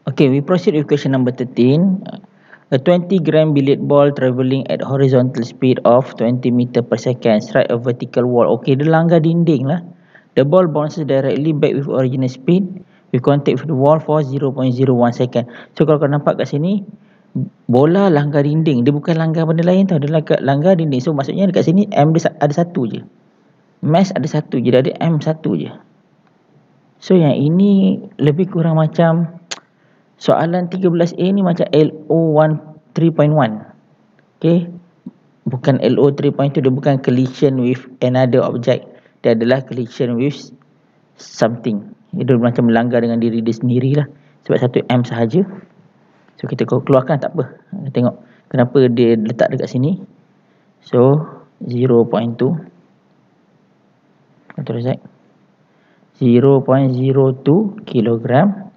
Okay, we proceed with question number 13. A 20-gram billiard ball travelling at horizontal speed of 20 meter per second strike a vertical wall. Okay, dia langgar dinding lah. The ball bounces directly back with original speed with contact with the wall for 0.01 second. So kalau kau nampak kat sini, bola langgar dinding. Dia bukan langgar benda lain tau. Dia langgar dinding. So maksudnya dekat sini M dia ada satu je. Mass ada satu je. Dia ada M satu je. So yang ini lebih kurang macam soalan 13A ni macam LO1 3.1. Okay. Bukan LO 3.2. Dia bukan collision with another object. Dia adalah collision with something. Dia macam melanggar dengan diri dia sendiri lah. Sebab satu M sahaja. So kita keluarkan tak apa. Tengok kenapa dia letak dekat sini. So 0.2. Betul Zak? 0.02 kilogram.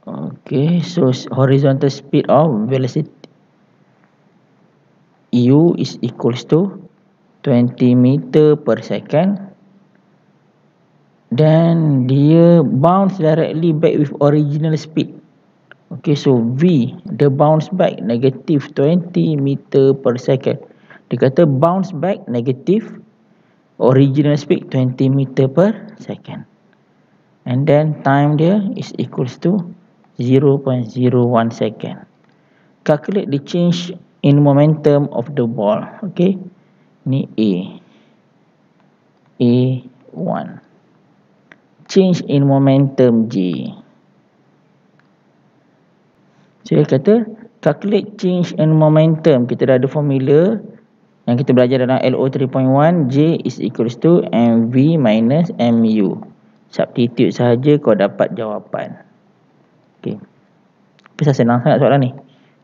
Okay, so horizontal speed of velocity U is equals to 20 meter per second. Dan dia bounce directly back with original speed. Okay, so V, dia bounce back negative 20 meter per second. Dia kata bounce back negative original speed 20 meter per second. And then time dia is equals to 0.01 second. Calculate the change in momentum of the ball. Okay, ni A1. Change in momentum G. Saya kata calculate change in momentum. Kita dah ada formula yang kita belajar dalam LO 3.1. J is equals to MV minus MU. Substitute sahaja kau dapat jawapan. Okay. Bisa senang sangat soalan ni.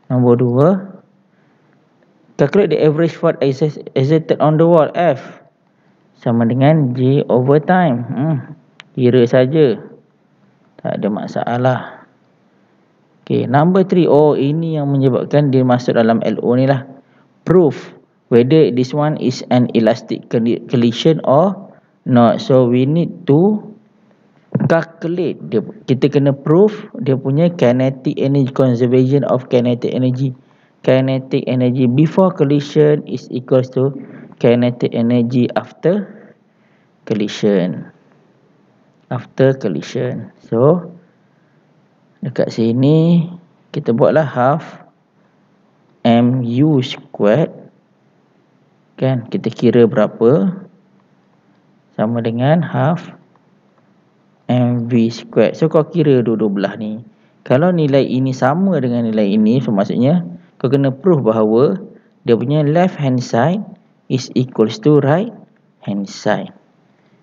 Nombor 2. Calculate the average force exerted on the wall. F sama dengan J over time. Kira saja. Tak ada masalah. Okay, number 3. Oh, ini yang menyebabkan dia masuk dalam LO ni lah. Proof whether this one is an elastic collision or not. So we need to calculate. Kita kena proof dia punya kinetic energy, conservation of kinetic energy. Kinetic energy before collision is equals to kinetic energy after collision. After collision. So dekat sini kita buatlah half MU squared. Kan, kita kira berapa, sama dengan half MV squared. So kau kira dua-dua belah ni. Kalau nilai ini sama dengan nilai ini, so maksudnya kau kena prove bahawa dia punya left hand side is equals to right hand side.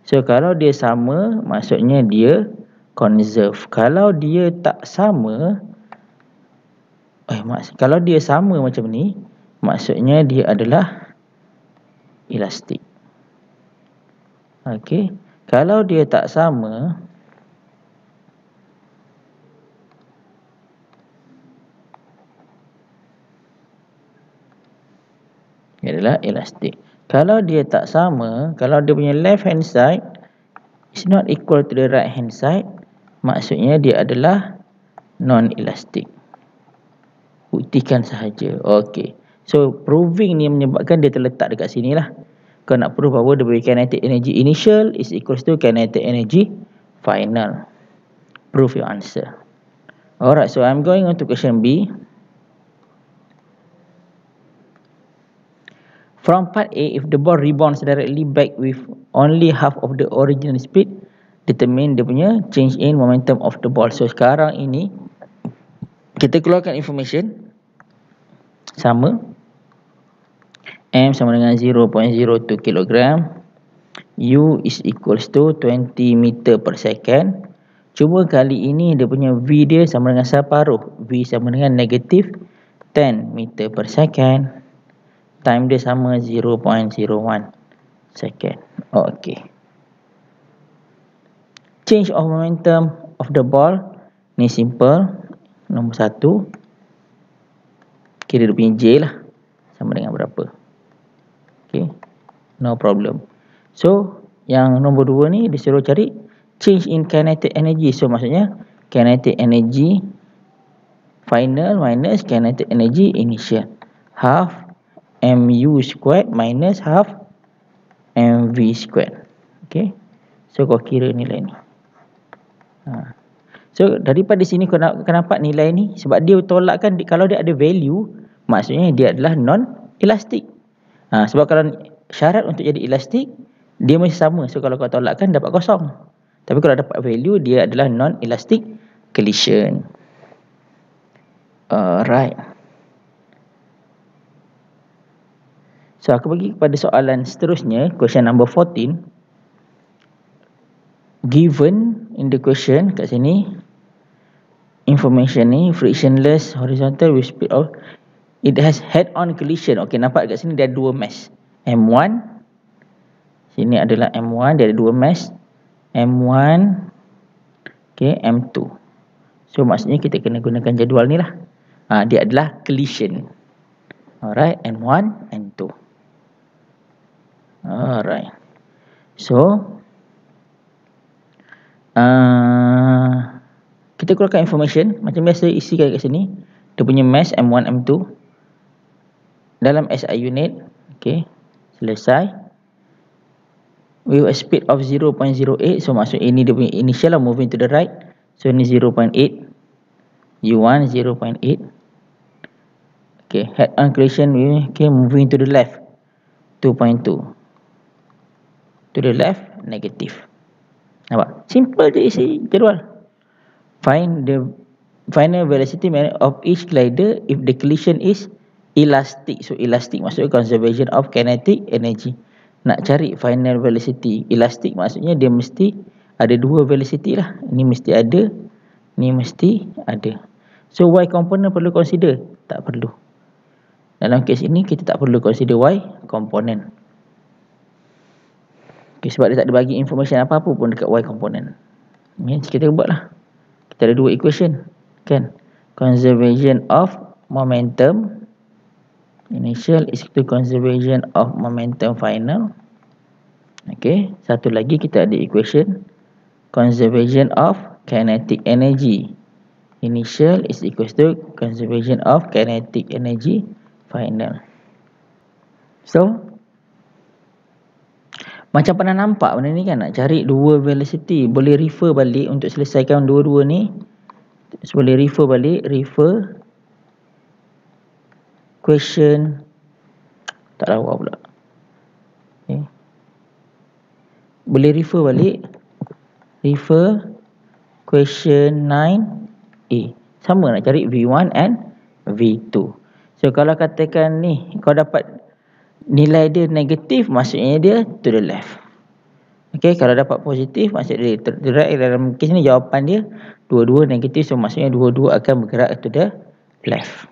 So kalau dia sama, maksudnya dia conserve. Kalau dia tak sama, kalau dia sama macam ni, maksudnya dia adalah elastik. Okey. Kalau dia tak sama, dia adalah elastik. Kalau dia tak sama, kalau dia punya left hand side is not equal to the right hand side, maksudnya dia adalah non-elastik. Buktikan sahaja. Okey. So proving ni menyebabkan dia terletak dekat sini lah. Kau nak prove bahawa the kinetic energy initial is equals to kinetic energy final. Prove your answer. Alright, so I'm going on to question B. From part A, if the ball rebounds directly back with only half of the original speed, determine dia punya change in momentum of the ball. So sekarang ini kita keluarkan information sama. M sama dengan 0.02 kg. U is equals to 20 meter per second. Cuma kali ini dia punya V dia sama dengan separuh. V sama dengan negative 10 meter per second. Time dia sama 0.01 second. Okay. Change of momentum of the ball. Ni simple. Nombor 1. Kira dia punya J lah. Sama dengan berapa. Okay. No problem. So, yang nombor 2 ni disuruh cari change in kinetic energy. So, maksudnya kinetic energy final minus kinetic energy initial. Half mu squared minus half mv squared. Okay. So kau kira nilai ni. So daripada sini kau nak nampak nilai ni, sebab dia tolakkan kalau dia ada value, maksudnya dia adalah non-elastik. Sebab kalau syarat untuk jadi elastik, dia mesti sama. So kalau kau tolakkan dapat kosong. Tapi kalau dapat value, dia adalah non-elastic collision. Alright. So aku pergi kepada soalan seterusnya, question number 14. Given in the question kat sini, information ni frictionless horizontal with speed of it has head-on collision. Okay, nampak kat sini dia ada dua mass. M1, sini adalah M1, dia ada dua mass. M1, okay, M2. So maksudnya kita kena gunakan jadual ni lah. Dia adalah collision. Alright, M1, M2. Alright. So kita keluarkan information macam biasa, isikan kat sini. Dia punya mass M1, M2 dalam SI unit. Okay, selesai. With a speed of 0.08. So maksud ini dia punya initial lah, moving to the right. So ini 0.8. U1 0.8. Okay, head on collision. Okay, moving to the left 2.2. To the left negative. Nampak? Simple je isi jadual. Find the final velocity of each glider if the collision is elastic. So elastic maksudnya conservation of kinetic energy. Nak cari final velocity elastic maksudnya dia mesti ada dua velocity lah. Ini mesti ada, ni mesti ada. So y component perlu consider? Tak perlu. Dalam kes ini kita tak perlu consider y component. Okay, sebab dia tak ada bagi information apa-apa pun dekat y component. Ni kita buatlah. Kita ada dua equation, kan? Conservation of momentum initial is equal to conservation of momentum final. Okay, satu lagi kita ada equation conservation of kinetic energy initial is equal to conservation of kinetic energy final. So macam pernah nampak benda ni kan, nak cari dua velocity. Boleh refer balik untuk selesaikan dua-dua ni. Boleh refer balik, refer question, tak lawa pula. Okay. Boleh refer balik, refer question 9A. Sama nak cari V1 and V2. So kalau katakan ni kau dapat nilai dia negatif, maksudnya dia to the left. Okay, kalau dapat positif, maksudnya dia to the right. Dalam kes ni jawapan dia dua-dua negatif, so maksudnya dua-dua akan bergerak to the left.